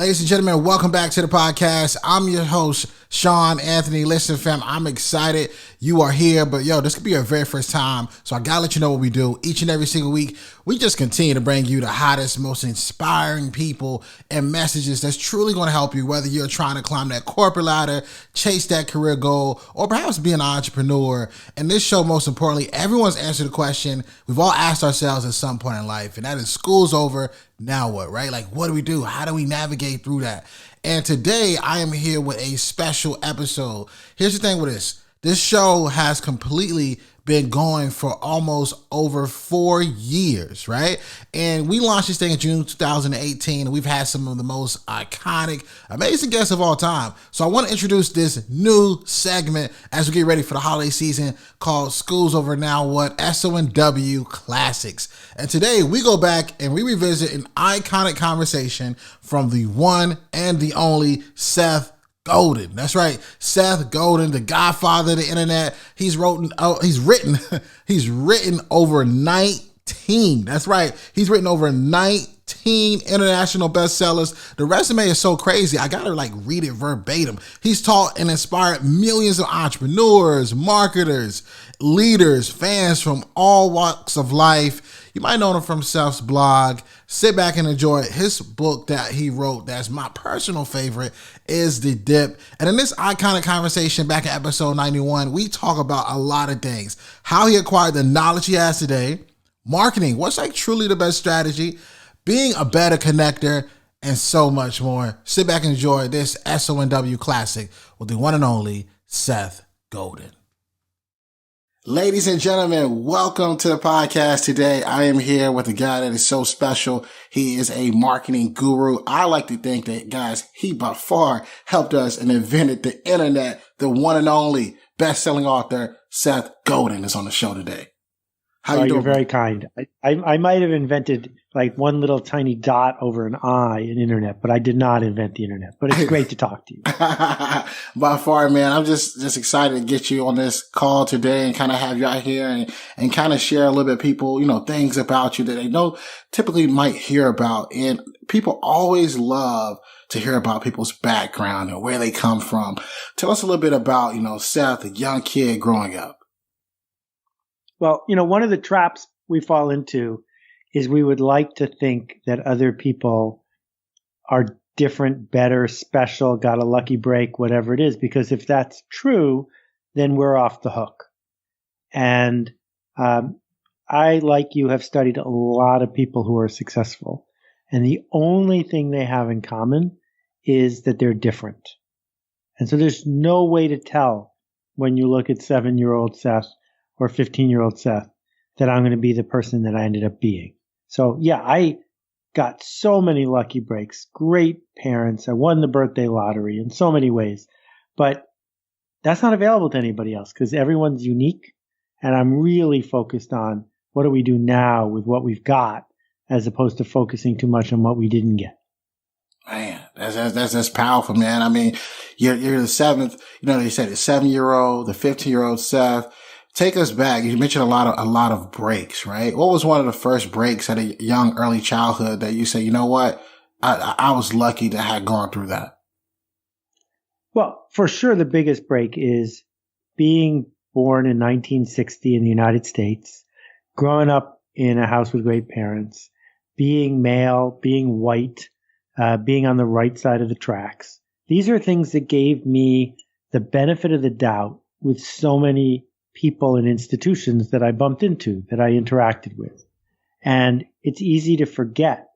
Ladies and gentlemen, welcome back to the podcast. I'm your host, Shawn Anthony. Listen, fam, I'm excited you are here, but this could be your very first time, so I gotta let you know what we do. Each and every single week, we just continue to bring you the hottest, most inspiring people and messages that's truly going to help you, whether you're trying to climb that corporate ladder, chase that career goal, or perhaps be an entrepreneur. And this show, most importantly, everyone's answered the question we've all asked ourselves at some point in life, and that is, school's over, now what, right? Like, what do we do? How do we navigate through that? And today I am here with a special episode. Here's the thing with this. This show has completely been going for almost over 4 years, right? And we launched this thing in June 2018, and we've had some of the most iconic, amazing guests of all time. So I want to introduce this new segment as we get ready for the holiday season called School's Over Now What? SONW Classics. And today we go back and we revisit an iconic conversation from the one and the only Seth Godin. That's right. Seth Godin, the godfather of the internet. He's written over 19. That's right. He's written over 19 international bestsellers. The resume is so crazy. I got to read it verbatim. He's taught and inspired millions of entrepreneurs, marketers, leaders, fans from all walks of life. You might know him from Seth's blog. Sit back and enjoy it. His book that he wrote, that's my personal favorite, is The Dip. And in this iconic conversation back in episode 91, we talk about a lot of things. How he acquired the knowledge he has today, marketing, what's truly the best strategy, being a better connector, and so much more. Sit back and enjoy this SONW classic with the one and only Seth Godin. Ladies and gentlemen, welcome to the podcast today. I am here with a guy that is so special. He is a marketing guru. I like to think that, guys, he by far helped us and invented the internet. The one and only best-selling author, Seth Godin, is on the show today. How you doing? You're very kind. I might have invented one little tiny dot over an I in internet, but I did not invent the internet. But it's great to talk to you. By far, man. I'm just excited to get you on this call today and kind of have you out here and kind of share a little bit of people, things about you that they know typically might hear about. And people always love to hear about people's background and where they come from. Tell us a little bit about, Seth, a young kid growing up. Well, one of the traps we fall into is we would like to think that other people are different, better, special, got a lucky break, whatever it is, because if that's true, then we're off the hook. And I, like you, have studied a lot of people who are successful. And the only thing they have in common is that they're different. And so there's no way to tell when you look at 7-year-old Seth or 15-year-old Seth that I'm going to be the person that I ended up being. So yeah, I got so many lucky breaks, great parents. I won the birthday lottery in so many ways, but that's not available to anybody else because everyone's unique. And I'm really focused on what do we do now with what we've got as opposed to focusing too much on what we didn't get. Man, that's powerful, man. I mean, you're the seventh, they said the 7-year-old, the 15-year-old Seth. Take us back. You mentioned a lot of breaks, right? What was one of the first breaks at a young, early childhood that you say, you know what? I was lucky to have gone through that. Well, for sure, the biggest break is being born in 1960 in the United States, growing up in a house with great parents, being male, being white, being on the right side of the tracks. These are things that gave me the benefit of the doubt with so many people and institutions that I bumped into, that I interacted with. And it's easy to forget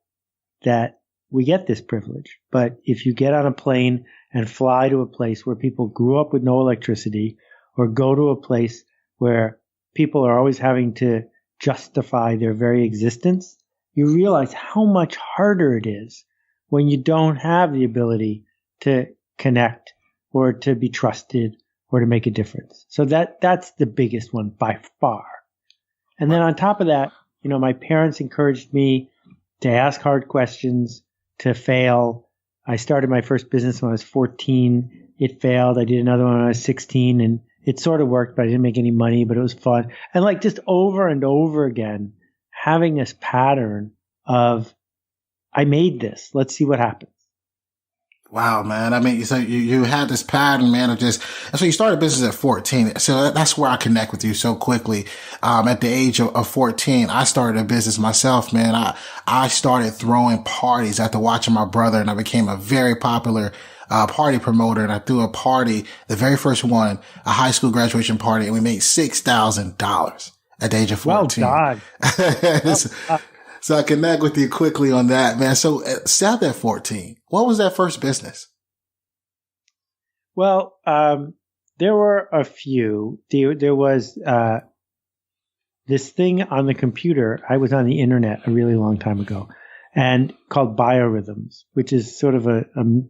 that we get this privilege. But if you get on a plane and fly to a place where people grew up with no electricity, or go to a place where people are always having to justify their very existence, you realize how much harder it is when you don't have the ability to connect or to be trusted or to make a difference. So that's the biggest one by far. And then on top of that, my parents encouraged me to ask hard questions, to fail. I started my first business when I was 14. It failed. I did another one when I was 16, and it sort of worked, but I didn't make any money, but it was fun. And just over and over again, having this pattern of, I made this. Let's see what happens. Wow, man. I mean, so you had this pattern, man, of just, and so you started business at 14. So that's where I connect with you so quickly. At the age of 14, I started a business myself, man. I started throwing parties after watching my brother, and I became a very popular party promoter. And I threw a party, the very first one, a high school graduation party, and we made $6,000 at the age of 14. Well done. So I connect with you quickly on that, man. So Seth at 14, what was that first business? Well, there were a few. There was this thing on the computer. I was on the internet a really long time ago, and called biorhythms, which is sort of a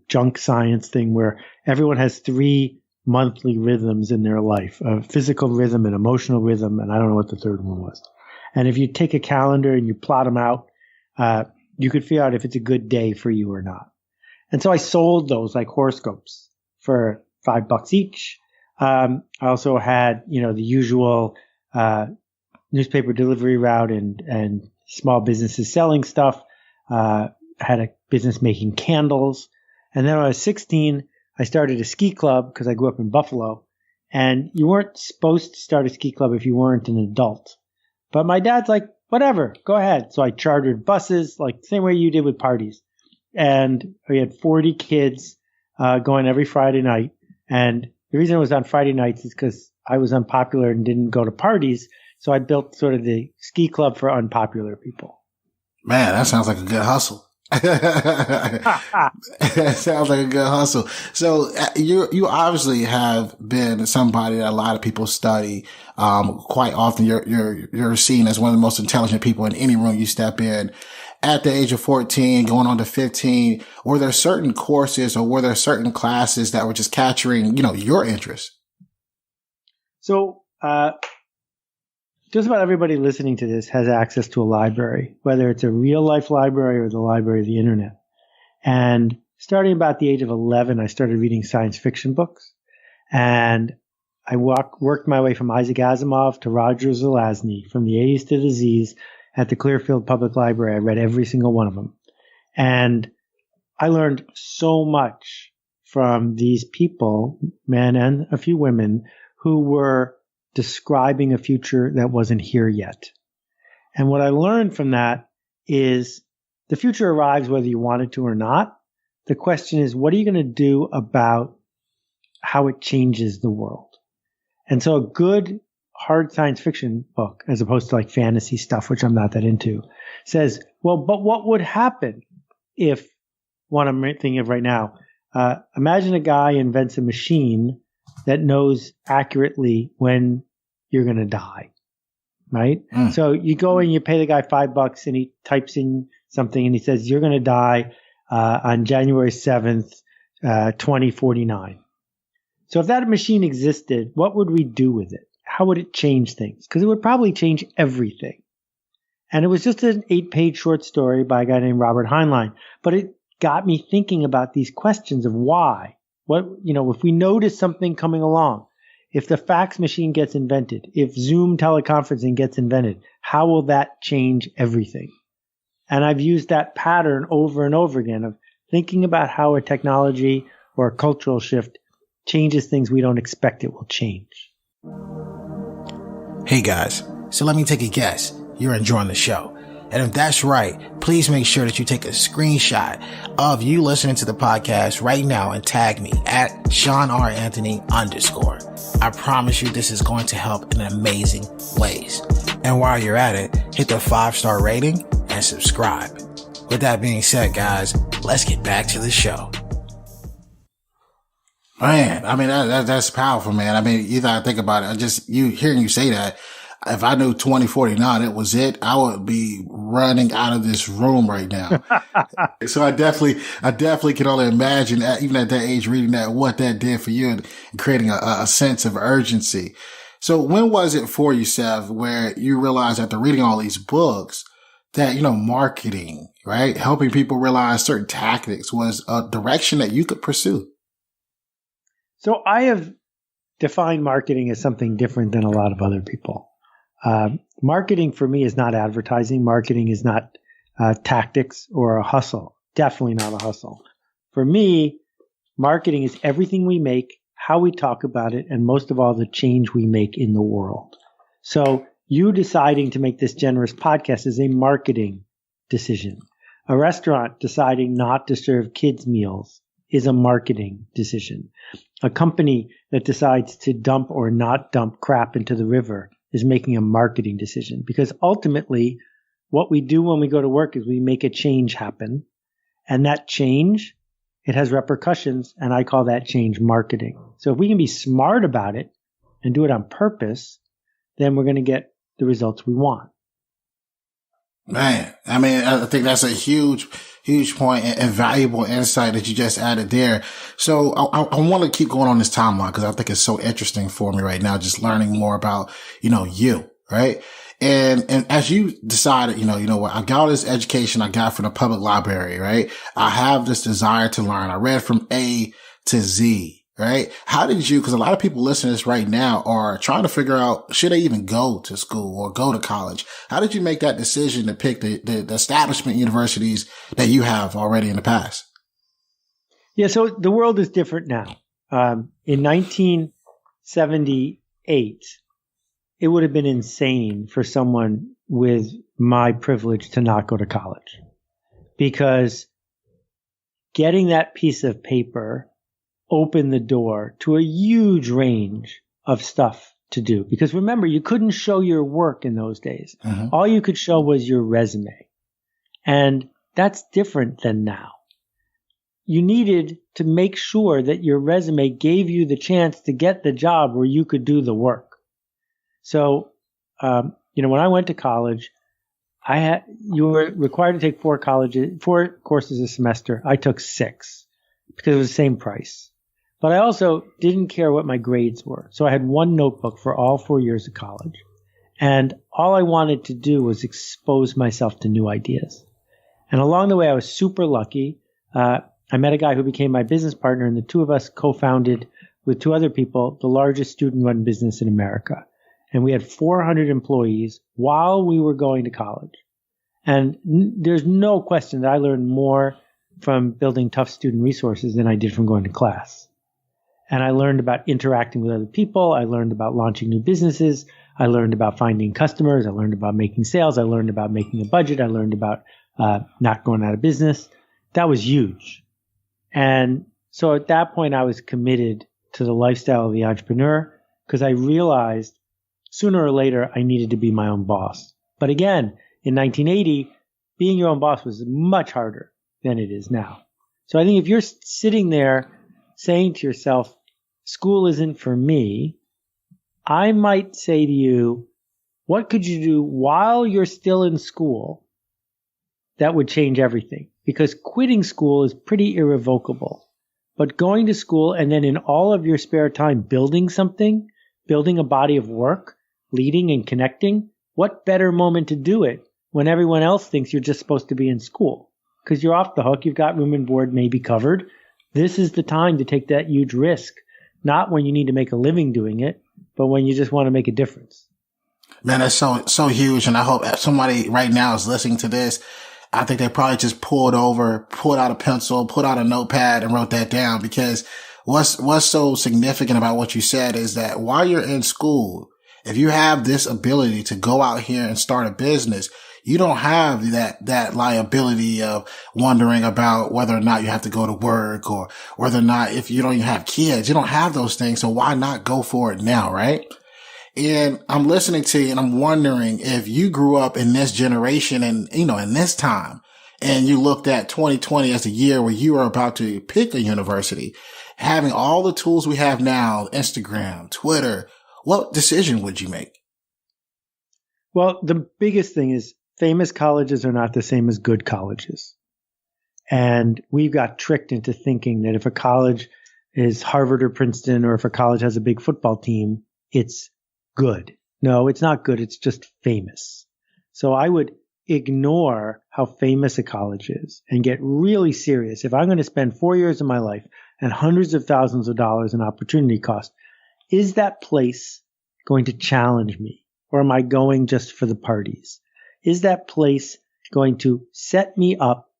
junk science thing where everyone has 3 monthly rhythms in their life: a physical rhythm, an emotional rhythm, and I don't know what the third one was. And if you take a calendar and you plot them out, you could figure out if it's a good day for you or not. And so I sold those like horoscopes for $5 each. I also had, the usual newspaper delivery route and small businesses selling stuff. Had a business making candles. And then when I was 16, I started a ski club because I grew up in Buffalo. And you weren't supposed to start a ski club if you weren't an adult. But my dad's like, whatever, go ahead. So I chartered buses, like the same way you did with parties. And we had 40 kids going every Friday night. And the reason it was on Friday nights is because I was unpopular and didn't go to parties. So I built sort of the ski club for unpopular people. Man, that sounds like a good hustle. That sounds like a good hustle. So you obviously have been somebody that a lot of people study. Quite often you're seen as one of the most intelligent people in any room you step in. At the age of 14, going on to 15, were there certain courses or were there certain classes that were just capturing, your interest? So, just about everybody listening to this has access to a library, whether it's a real life library or the library of the internet. And starting about the age of 11, I started reading science fiction books. And I worked my way from Isaac Asimov to Roger Zelazny, from the A's to the Z's at the Clearfield Public Library. I read every single one of them. And I learned so much from these people, men and a few women, who were describing a future that wasn't here yet. And what I learned from that is the future arrives whether you want it to or not. The question is, what are you going to do about how it changes the world? And so a good hard science fiction book, as opposed to like fantasy stuff, which I'm not that into, says, well, but what would happen if, one I'm thinking of right now, imagine a guy invents a machine that knows accurately when you're going to die, right? So you go and you pay the guy $5 and he types in something and he says, you're going to die on January 7th, 2049. So if that machine existed, what would we do with it? How would it change things? Because it would probably change everything. And it was just an 8-page short story by a guy named Robert Heinlein. But it got me thinking about these questions of why. What, if we notice something coming along, if the fax machine gets invented, if Zoom teleconferencing gets invented, how will that change everything? And I've used that pattern over and over again of thinking about how a technology or a cultural shift changes things we don't expect it will change. Hey guys, so let me take a guess. You're enjoying the show. And if that's right, please make sure that you take a screenshot of you listening to the podcast right now and tag me at ShawnRAnthony_. I promise you this is going to help in amazing ways. And while you're at it, hit the 5-star rating and subscribe. With that being said, guys, let's get back to the show. Man, I mean, that's powerful, man. I mean, you gotta think about it. Hearing you say that, if I knew 2049, it was it, I would be running out of this room right now. So I definitely can only imagine, even at that age, reading that, what that did for you and creating a sense of urgency. So when was it for you, Seth, where you realized after reading all these books that, marketing, right? Helping people realize certain tactics was a direction that you could pursue? So I have defined marketing as something different than a lot of other people. Marketing for me is not advertising. Marketing is not tactics or a hustle. Definitely not a hustle. For me, Marketing is everything we make, how we talk about it, and most of all, the change we make in the world. So you deciding to make this generous podcast is a marketing decision. A restaurant deciding not to serve kids' meals is a marketing decision. A company that decides to dump or not dump crap into the river is making a marketing decision, because ultimately what we do when we go to work is we make a change happen, and that change, it has repercussions, and I call that change marketing. So if we can be smart about it and do it on purpose, then we're going to get the results we want. Man, I mean, I think that's a huge point and valuable insight that you just added there. So I want to keep going on this timeline because I think it's so interesting for me right now, just learning more about, you, right? And as you decided, you know what, I got all this education I got from the public library, right? I have this desire to learn. I read from A to Z. Right? How did you, because a lot of people listening to this right now are trying to figure out, should they even go to school or go to college? How did you make that decision to pick the establishment universities that you have already in the past? Yeah, so the world is different now. In 1978, it would have been insane for someone with my privilege to not go to college, because getting that piece of paper opened the door to a huge range of stuff to do. Because remember, you couldn't show your work in those days. Mm-hmm. All you could show was your resume. And that's different than now. You needed to make sure that your resume gave you the chance to get the job where you could do the work. So, when I went to college, you were required to take 4 courses a semester. I took 6 because it was the same price. But I also didn't care what my grades were. So I had one notebook for all 4 years of college. And all I wanted to do was expose myself to new ideas. And along the way, I was super lucky. I met a guy who became my business partner, and the two of us co-founded with 2 other people the largest student-run business in America. And we had 400 employees while we were going to college. And there's no question that I learned more from building tough student resources than I did from going to class. And I learned about interacting with other people. I learned about launching new businesses. I learned about finding customers. I learned about making sales. I learned about making a budget. I learned about not going out of business. That was huge. And so at that point, I was committed to the lifestyle of the entrepreneur, because I realized sooner or later I needed to be my own boss. But again, in 1980, being your own boss was much harder than it is now. So I think if you're sitting there saying to yourself, school isn't for me, I might say to you, what could you do while you're still in school that would change everything? Because quitting school is pretty irrevocable. But going to school and then in all of your spare time building something, building a body of work, leading and connecting, what better moment to do it when everyone else thinks you're just supposed to be in school? Because you're off the hook, you've got room and board maybe covered. This is the time to take that huge risk, not when you need to make a living doing it, but when you just want to make a difference. Man, that's so huge. And I hope somebody right now is listening to this. I think they probably just pulled out a pencil, pulled out a notepad and wrote that down, because what's so significant about what you said is that while you're in school, if you have this ability to go out here and start a business, you don't have that liability of wondering about whether or not you have to go to work, or whether or not, if you don't even have kids, you don't have those things. So why not go for it now? Right. And I'm listening to you and I'm wondering if you grew up in this generation and, in this time, and you looked at 2020 as the year where you were about to pick a university, having all the tools we have now, Instagram, Twitter, what decision would you make? Well, the biggest thing is famous colleges are not the same as good colleges. And we got tricked into thinking that if a college is Harvard or Princeton, or if a college has a big football team, it's good. No, it's not good. It's just famous. So I would ignore how famous a college is and get really serious. If I'm going to spend 4 years of my life and hundreds of thousands of dollars in opportunity cost, is that place going to challenge me? Or am I going just for the parties? Is that place going to set me up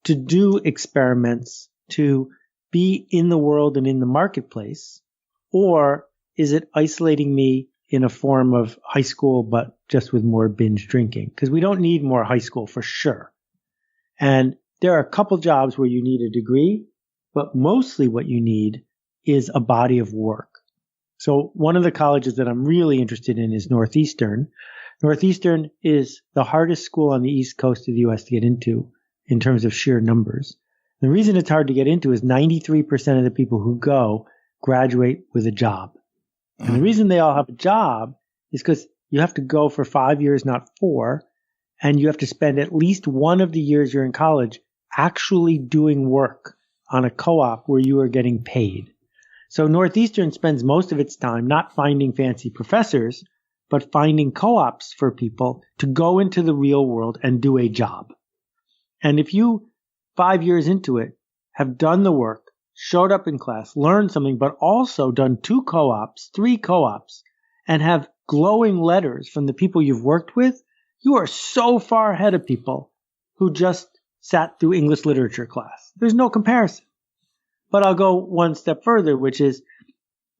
to do experiments, to be in the world and in the marketplace? Or is it isolating me in a form of high school, but just with more binge drinking? Because we don't need more high school for sure. And there are a couple jobs where you need a degree, but mostly what you need is a body of work. So one of the colleges that I'm really interested in is Northeastern. Northeastern is the hardest school on the East Coast of the U.S. to get into in terms of sheer numbers. The reason it's hard to get into is 93% of the people who go graduate with a job. And the reason they all have a job is because you have to go for 5 years, not 4, and you have to spend at least one of the years you're in college actually doing work on a co-op where you are getting paid. So Northeastern spends most of its time not finding fancy professors, but finding co-ops for people to go into the real world and do a job. And if you, 5 years into it, have done the work, showed up in class, learned something, but also done 2 co-ops, 3 co-ops, and have glowing letters from the people you've worked with, you are so far ahead of people who just sat through English literature class. There's no comparison. But I'll go one step further, which is,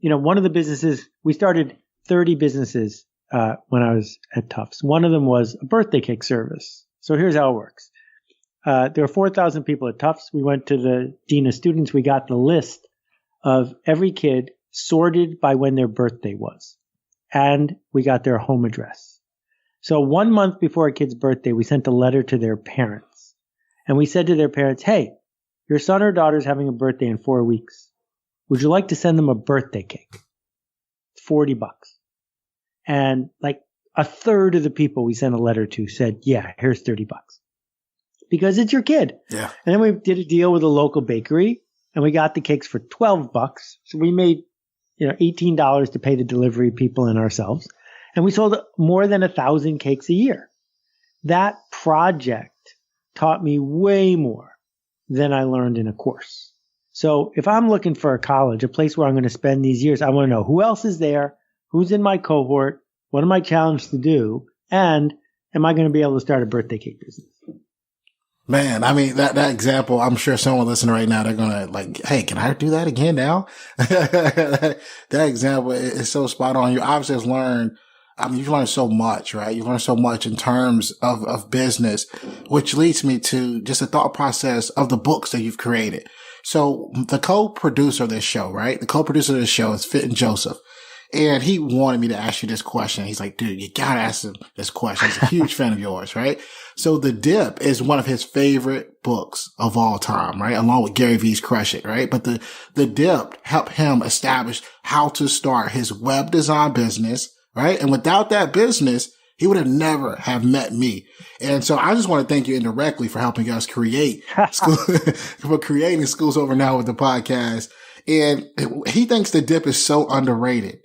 one of the businesses, we started 30 businesses when I was at Tufts. One of them was a birthday cake service. So here's how it works. There are 4,000 people at Tufts. We went to the dean of students. We got the list of every kid sorted by when their birthday was. And we got their home address. So 1 month before a kid's birthday, we sent a letter to their parents. And we said to their parents, hey, your son or daughter's having a birthday in 4 weeks. Would you like to send them a birthday cake? $40. And like a third of the people we sent a letter to said, yeah, here's $30. Because it's your kid. Yeah. And then we did a deal with a local bakery and we got the cakes for $12. So we made, $18 to pay the delivery people and ourselves. And we sold more than 1,000 cakes a year. That project taught me way more than I learned in a course. So if I'm looking for a college, a place where I'm going to spend these years, I want to know who else is there, who's in my cohort, what am I challenged to do, and am I going to be able to start a birthday cake business? Man, I mean, that example, I'm sure someone listening right now, they're going to hey, can I do that again now? That example is so spot on. You obviously have learned, you've learned so much, right? You've learned so much in terms of business, which leads me to just the thought process of the books that you've created. So the co-producer of this show, right? The co-producer of this show is Fit and Joseph. And he wanted me to ask you this question. He's like, dude, you gotta ask him this question. He's a huge fan of yours, right? So The Dip is one of his favorite books of all time, right? Along with Gary Vee's Crush It, right? But the Dip helped him establish how to start his web design business, right? And without that business, he would have never have met me. And so I just want to thank you indirectly for helping us create school, for creating Schools Over Now with the podcast. And he thinks The Dip is so underrated.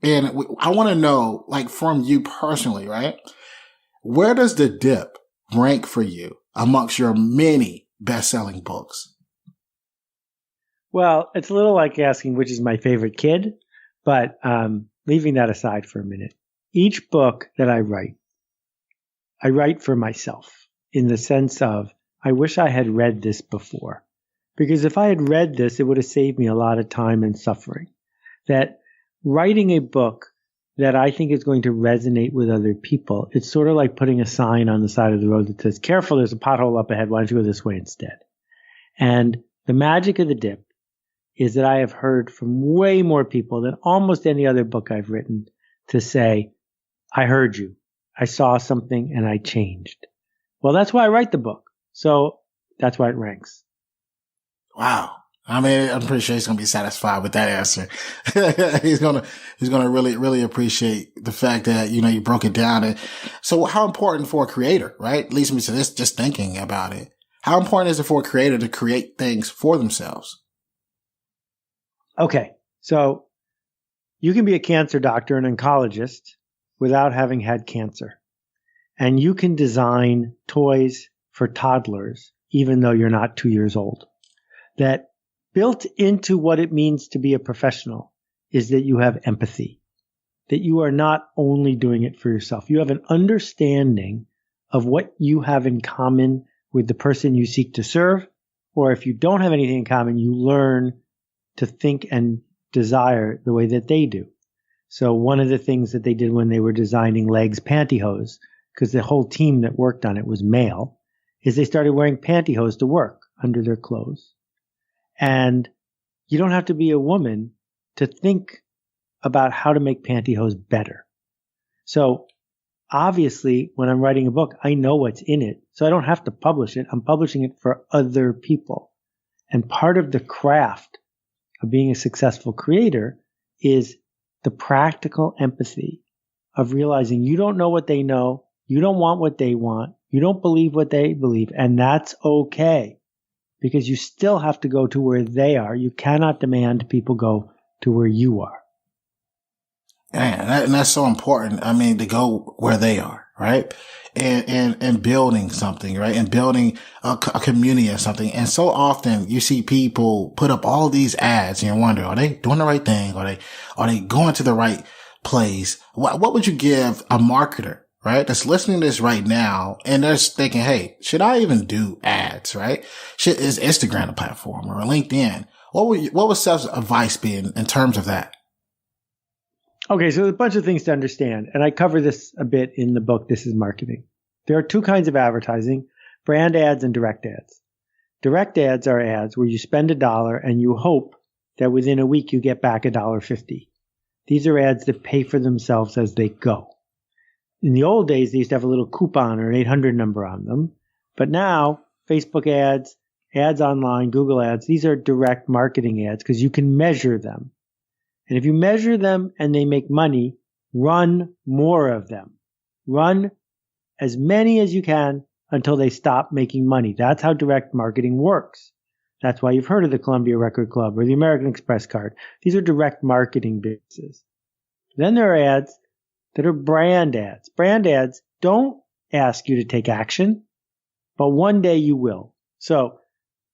And I want to know, from you personally, right? Where does The Dip rank for you amongst your many best-selling books? Well, it's a little like asking which is my favorite kid, but leaving that aside for a minute. Each book that I write for myself in the sense of, I wish I had read this before. Because if I had read this, it would have saved me a lot of time and suffering. That writing a book that I think is going to resonate with other people, it's sort of like putting a sign on the side of the road that says, careful, there's a pothole up ahead. Why don't you go this way instead? And the magic of The Dip is that I have heard from way more people than almost any other book I've written to say, I heard you. I saw something and I changed. Well, that's why I write the book. So that's why it ranks. Wow. I mean, I'm pretty sure he's going to be satisfied with that answer. He's going to really, really appreciate the fact that, you broke it down. And so how important for a creator, right? Leads me to this, just thinking about it. How important is it for a creator to create things for themselves? Okay. So you can be a cancer doctor and oncologist without having had cancer. And you can design toys for toddlers, even though you're not 2 years old. That built into what it means to be a professional is that you have empathy, that you are not only doing it for yourself. You have an understanding of what you have in common with the person you seek to serve Or if you don't have anything in common, you learn to think and desire the way that they do. So one of the things that they did when they were designing Legs pantyhose, because the whole team that worked on it was male, is they started wearing pantyhose to work under their clothes. And you don't have to be a woman to think about how to make pantyhose better. So obviously, when I'm writing a book, I know what's in it. So I don't have to publish it. I'm publishing it for other people. And part of the craft of being a successful creator is the practical empathy of realizing you don't know what they know. You don't want what they want. You don't believe what they believe. And that's okay, because you still have to go to where they are. You cannot demand people go to where you are. And that's so important. I mean, to go where they are, right? And building something, right? And building a community or something. And so often you see people put up all these ads and you wonder, are they doing the right thing? Are they going to the right place? What would you give a marketer, right, that's listening to this right now and they're thinking, hey, should I even do ads, right? Is Instagram a platform or LinkedIn? What would Seth's advice be in terms of that? Okay, so there's a bunch of things to understand, and I cover this a bit in the book, This is Marketing. There are two kinds of advertising, brand ads and direct ads. Direct ads are ads where you spend $1 and you hope that within a week you get back $1.50. These are ads that pay for themselves as they go. In the old days, they used to have a little coupon or an 800 number on them, but now Facebook ads, ads online, Google ads, these are direct marketing ads because you can measure them. And if you measure them and they make money, run more of them. Run as many as you can until they stop making money. That's how direct marketing works. That's why you've heard of the Columbia Record Club or the American Express card. These are direct marketing businesses. Then there are ads that are brand ads. Brand ads don't ask you to take action, but one day you will. So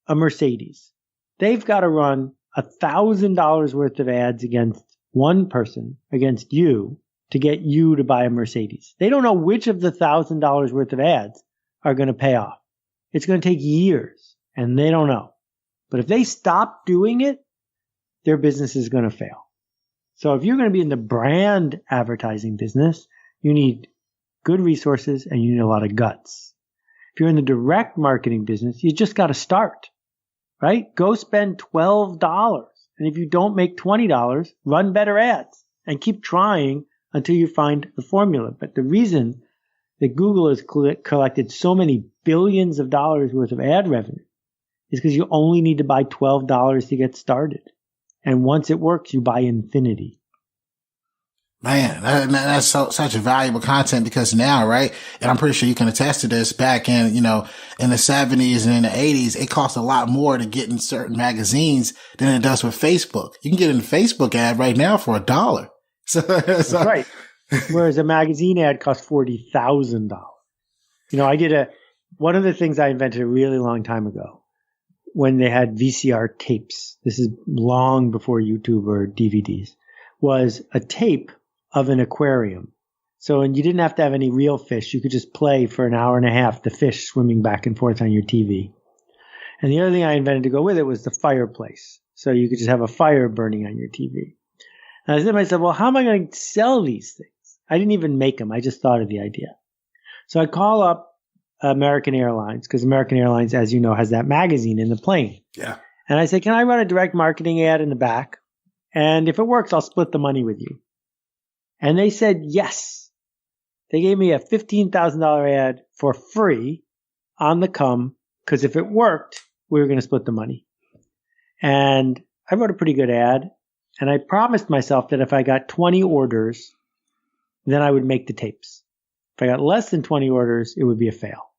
a Mercedes, they've got to run $1,000 worth of ads against one person, against you, to get you to buy a Mercedes. They don't know which of the $1,000 worth of ads are going to pay off. It's going to take years, and they don't know. But if they stop doing it, their business is going to fail. So if you're going to be in the brand advertising business, you need good resources and you need a lot of guts. If you're in the direct marketing business, you just got to start. Right? Go spend $12. And if you don't make $20, run better ads and keep trying until you find the formula. But the reason that Google has collected so many billions of dollars worth of ad revenue is because you only need to buy $12 to get started. And once it works, you buy infinity. Man, that's such a valuable content because now, right? And I'm pretty sure you can attest to this back in, in the 70s and in the 80s, it cost a lot more to get in certain magazines than it does with Facebook. You can get in a Facebook ad right now for $1. That's right. Whereas a magazine ad costs $40,000. One of the things I invented a really long time ago when they had VCR tapes, this is long before YouTube or DVDs, was a tape of an aquarium. So, and you didn't have to have any real fish. You could just play for an hour and a half the fish swimming back and forth on your TV. And the other thing I invented to go with it was the fireplace. So you could just have a fire burning on your TV. And I said to myself, well, how am I going to sell these things? I didn't even make them. I just thought of the idea. So I call up American Airlines, because American Airlines, as you know, has that magazine in the plane. Yeah. And I say, can I run a direct marketing ad in the back? And if it works, I'll split the money with you. And they said yes. They gave me a $15,000 ad for free on the come, because if it worked, we were going to split the money. And I wrote a pretty good ad. And I promised myself that if I got 20 orders, then I would make the tapes. If I got less than 20 orders, it would be a fail,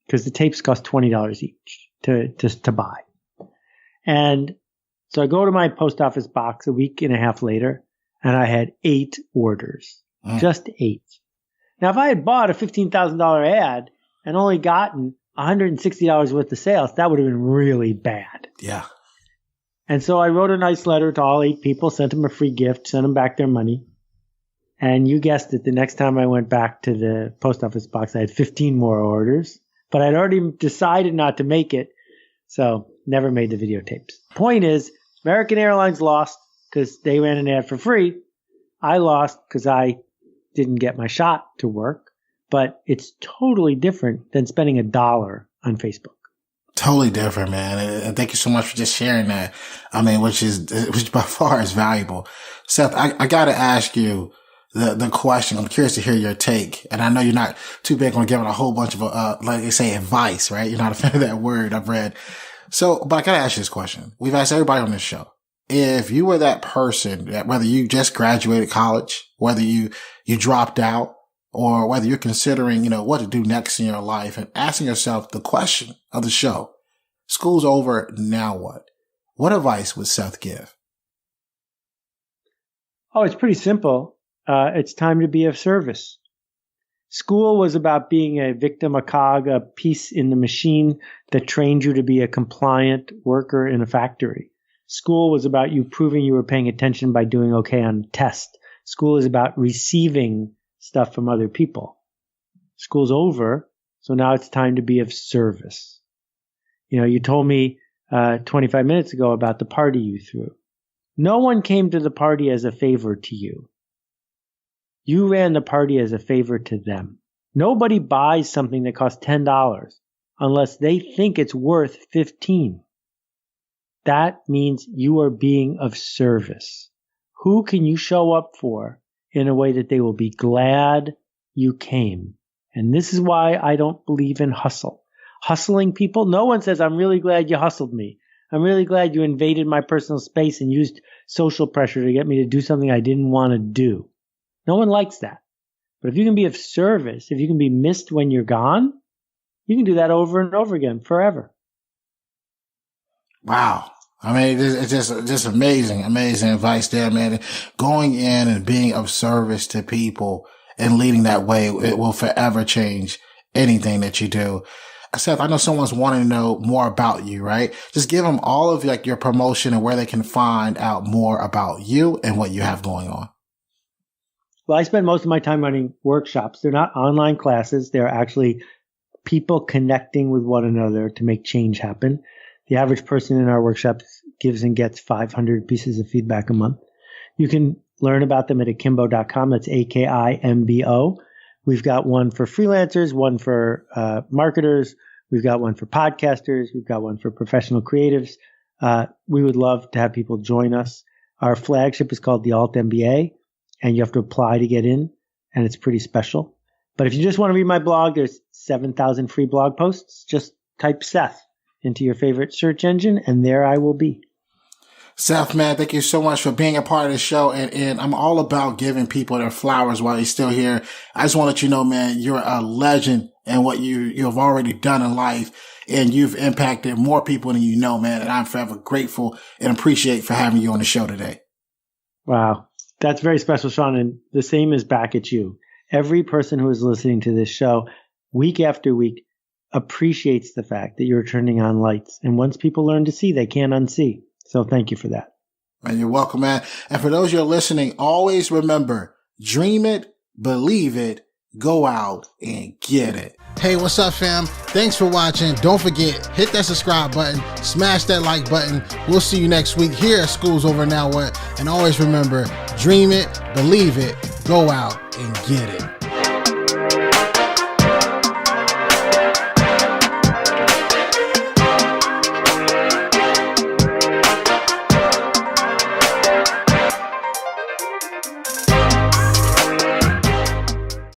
because the tapes cost $20 each to buy. And so I go to my post office box a week and a half later, and I had 8 orders, just 8. Now, if I had bought a $15,000 ad and only gotten $160 worth of sales, that would have been really bad. Yeah. And so I wrote a nice letter to all 8 people, sent them a free gift, sent them back their money. And you guessed it, the next time I went back to the post office box, I had 15 more orders, but I'd already decided not to make it. So never made the videotapes. Point is, American Airlines lost because they ran an ad for free. I lost because I didn't get my shot to work. But it's totally different than spending $1 on Facebook. Totally different, man. And thank you so much for just sharing that. I mean, which by far is valuable. Seth, I got to ask you the question. I'm curious to hear your take. And I know you're not too big on giving a whole bunch of, like they say, advice, right? You're not a fan of that word, I've read. So, but I got to ask you this question. We've asked everybody on this show. If you were that person, that whether you just graduated college, whether you dropped out, or whether you're considering, what to do next in your life and asking yourself the question of the show, school's over, now what? What advice would Seth give? Oh, it's pretty simple. It's time to be of service. School was about being a victim, a cog, a piece in the machine that trained you to be a compliant worker in a factory. School was about you proving you were paying attention by doing okay on a test. School is about receiving stuff from other people. School's over, so now it's time to be of service. You told me 25 minutes ago about the party you threw. No one came to the party as a favor to you. You ran the party as a favor to them. Nobody buys something that costs $10 unless they think it's worth $15. That means you are being of service. Who can you show up for in a way that they will be glad you came? And this is why I don't believe in hustle. Hustling people, no one says, I'm really glad you hustled me. I'm really glad you invaded my personal space and used social pressure to get me to do something I didn't want to do. No one likes that. But if you can be of service, if you can be missed when you're gone, you can do that over and over again, forever. Wow. I mean, it's just amazing advice there, man. Going in and being of service to people and leading that way, it will forever change anything that you do. Seth, I know someone's wanting to know more about you, right? Just give them all of your promotion and where they can find out more about you and what you have going on. Well, I spend most of my time running workshops. They're not online classes. They're actually people connecting with one another to make change happen. The average person in our workshops gives and gets 500 pieces of feedback a month. You can learn about them at akimbo.com. That's AKIMBO. We've got one for freelancers, one for marketers. We've got one for podcasters. We've got one for professional creatives. We would love to have people join us. Our flagship is called the Alt MBA, and you have to apply to get in, and it's pretty special. But if you just want to read my blog, there's 7,000 free blog posts. Just type Seth into your favorite search engine, and there I will be. Seth, man, thank you so much for being a part of the show. And I'm all about giving people their flowers while they're still here. I just want to let you know, man, you're a legend in what you have already done in life, and you've impacted more people than you know, man. And I'm forever grateful and appreciate for having you on the show today. Wow. That's very special, Shawn. And the same is back at you. Every person who is listening to this show week after week appreciates the fact that you're turning on lights. And once people learn to see, they can't unsee. So thank you for that. Man, you're welcome, man. And for those you're listening, always remember, dream it, believe it, go out and get it. Hey, what's up, fam? Thanks for watching. Don't forget, hit that subscribe button, smash that like button. We'll see you next week here at School's Over Now What. And always remember, dream it, believe it, go out and get it.